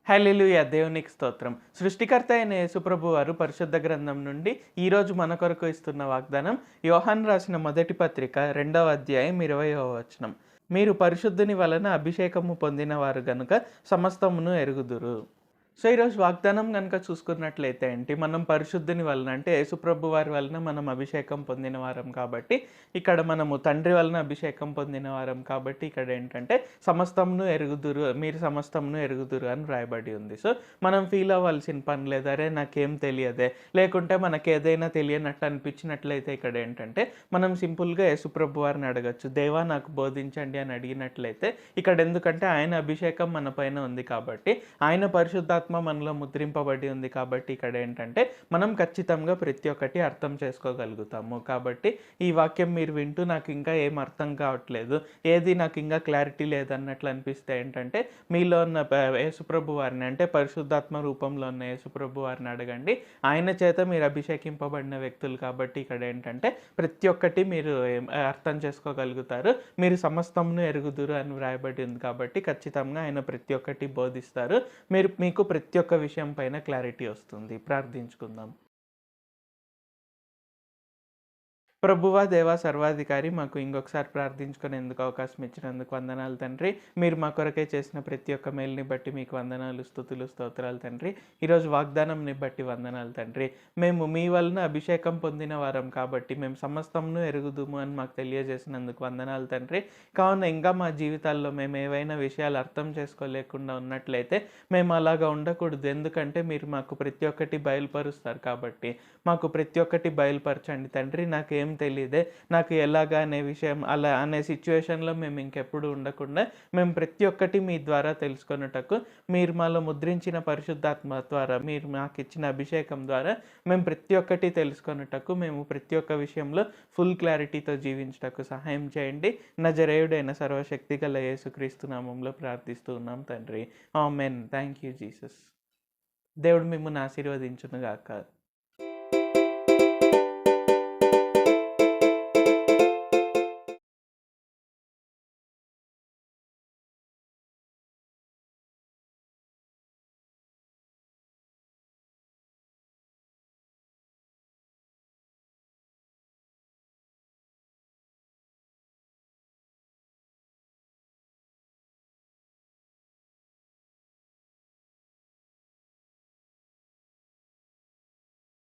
హల్లెలూయా! దేవునికి స్తోత్రం. సృష్టికర్త అయిన యేసుప్రభు వారు పరిశుద్ధ గ్రంథం నుండి ఈరోజు మన కొరకు ఇస్తున్న వాగ్దానం యోహాను రాసిన మొదటి పత్రిక 2వ అధ్యాయం 20వ వచనం. మీరు పరిశుద్ధుని వలన అభిషేకము పొందిన వారు గనుక సమస్తమును ఎరుగుదురు. సో, ఈరోజు వాగ్దానం గనుక చూసుకున్నట్లయితే మనం పరిశుద్ధుని వలన అంటే యేసుప్రభు వారి వలన మనం అభిషేకం పొందిన వారం కాబట్టి, ఇక్కడ మనము తండ్రి వలన అభిషేకం పొందిన వారం కాబట్టి ఇక్కడ ఏంటంటే సమస్తమును ఎరుగుదురు, మీరు సమస్తమును ఎరుగుదురు అని వ్రాయబడి ఉంది. సో, మనం ఫీల్ అవ్వాల్సిన పని లేదు. అరే నాకేం తెలియదే, లేకుంటే మనకేదైనా తెలియనట్టు అనిపించినట్లయితే ఇక్కడ ఏంటంటే మనం సింపుల్‌గా యేసుప్రభు వారిని అడగొచ్చు. దేవా నాకు బోధించండి అని అడిగినట్లయితే ఇక్కడ ఎందుకంటే ఆయన అభిషేకం మన పైన ఉంది కాబట్టి, ఆయన పరిశుద్ధాత్మ మనలో ముద్రింపబడి ఉంది కాబట్టి ఇక్కడ ఏంటంటే మనం ఖచ్చితంగా ప్రతి ఒక్కటి అర్థం చేసుకోగలుగుతాము. కాబట్టి ఈ వాక్యం మీరు వింటూ నాకు ఇంకా ఏం అర్థం కావట్లేదు, ఏది నాకు ఇంకా క్లారిటీ లేదన్నట్లు అనిపిస్తే ఏంటంటే మీలో ఉన్న యేసుప్రభు వారిని అంటే పరిశుద్ధాత్మ రూపంలో ఉన్న యేసుప్రభు వారిని అడగండి. ఆయన చేత మీరు అభిషేకింపబడిన వ్యక్తులు కాబట్టి ఇక్కడ ఏంటంటే ప్రతి ఒక్కటి మీరు అర్థం చేసుకోగలుగుతారు. మీరు సమస్తమును ఎరుగుదురు అని వ్రాయబడి ఉంది కాబట్టి ఖచ్చితంగా ఆయన ప్రతి ఒక్కటి బోధిస్తారు. మీకు ప్రతి ఒక్క విషయం పైన క్లారిటీ వస్తుంది. ప్రార్థించుకుందాం. ప్రభువా, దేవా, సర్వాధికారి, మాకు ఇంకొకసారి ప్రార్థించుకునేందుకు అవకాశం ఇచ్చినందుకు వందనాలు తండ్రి. మీరు మా కొరకే చేసిన ప్రతి ఒక్క మేలుని బట్టి మీకు వందనాలు, స్తుతులు, స్తోత్రాలు తండ్రి. ఈరోజు వాగ్దానంని బట్టి వందనాలు తండ్రి. మేము మీ వలన అభిషేకం పొందిన వారం కాబట్టి మేము సమస్తమును ఎరుగుదుము అని మాకు తెలియజేసినందుకు వందనాలు తండ్రి. కావున ఇంకా మా జీవితాల్లో మేము ఏవైనా విషయాలు అర్థం చేసుకోలేకుండా ఉన్నట్లయితే మేము అలాగా ఉండకూడదు. ఎందుకంటే మీరు మాకు ప్రతి ఒక్కటి బయలుపరుస్తారు కాబట్టి మాకు ప్రతి ఒక్కటి బయలుపరచండి తండ్రి. నాకేం తెలీదే, నాకు ఎలాగా అనే విషయం అలా అనే సిచ్యువేషన్‌లో మేము ఇంకెప్పుడు ఉండకుండా మేము ప్రతి ఒక్కటి మీ ద్వారా తెలుసుకొనుటకు, మీరు మాలో ముద్రించిన పరిశుద్ధాత్మ ద్వారా, మీరు మాకిచ్చిన అభిషేకం ద్వారా మేము ప్రతి ఒక్కటి తెలుసుకొనుటకు, మేము ప్రతి ఒక్క విషయంలో ఫుల్ క్లారిటీతో జీవించుటకు సహాయం చేయండి. నజరేయుడైన సర్వశక్తిగల యేసుక్రీస్తు నామములో ప్రార్థిస్తూ ఉన్నాం తండ్రి. ఆమేన్. Thank you Jesus. దేవుడు మిమ్మును ఆశీర్వదించును గాక.